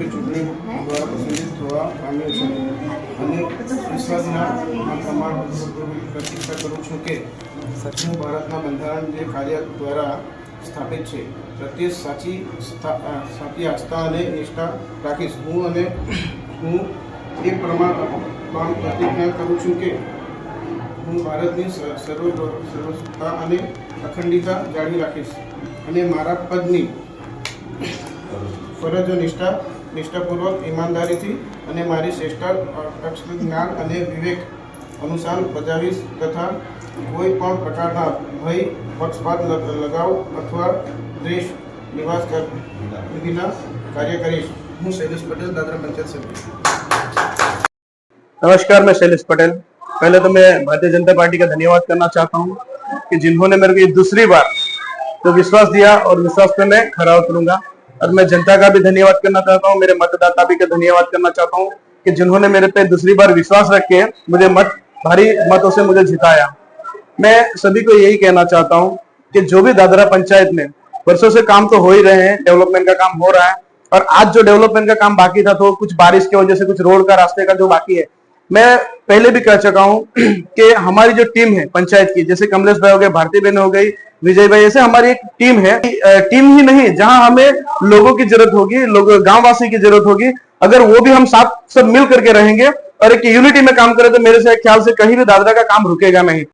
તરીકે ચૂંટણી દ્વારા પસંદિત થવા પામ્યો છે અને વિશ્વાસના પ્રતિષ્ઠા કરું છું કે હું ભારતના બંધારણ જે કાર્ય દ્વારા સ્થાપિત છે પ્રત્યે સાચી આસ્થા અને નિષ્ઠા રાખીશ. હું એ પ્રમાણ પ્રતિજ્ઞા કરું છું કે હું ભારતની સર્વસત્તા અને અખંડિતતા જાળવી રાખીશ અને મારા પદની ફરજો નિષ્ઠાપૂર્વક ઈમાનદારીથી અને મારી શ્રેષ્ઠ જ્ઞાન અને વિવેક અનુસાર બજાવીશ તથા કોઈ પણ પ્રકારના ભય, પક્ષપાત, લગાવ અથવા દ્વેષ નિવાસ વિધિના કાર્ય કરીશ. હું शैलेश पटेल, दादरा पंचायत समिति. नमस्कार, मैं शैलेश पटेल. पहले तो मैं भारतीय जनता पार्टी का धन्यवाद करना चाहता हूं कि जिन्होंने मेरे को ये दूसरी बार तो विश्वास दिया और विश्वास पे मैं खरा उतरूंगा. और मैं जनता का भी धन्यवाद करना चाहता हूं, मेरे मतदाता भी का धन्यवाद करना चाहता हूं कि जिन्होंने मेरे पे दूसरी बार विश्वास रख के मुझे भारी मतों से मुझे जिताया. मैं सभी को यही कहना चाहता हूं कि जो भी दादरा पंचायत में वर्षों से काम तो हो ही रहे हैं, डेवलपमेंट का काम हो रहा है और आज जो डेवलपमेंट का काम बाकी था तो कुछ बारिश की वजह से कुछ रोड का, रास्ते का जो बाकी है, मैं पहले भी कह चुका हूं कि हमारी जो टीम है पंचायत की, जैसे कमलेश भाई हो गए, भारती बहन हो गई, विजय भाई, ऐसे हमारी एक टीम है. टीम ही नहीं, जहां हमें लोगों की जरूरत होगी, गांव वासी की जरूरत होगी, अगर वो भी हम साथ सब मिल करके रहेंगे और एक यूनिटी में काम करें तो मेरे से ख्याल से कहीं भी दादरा का काम रुकेगा नहीं.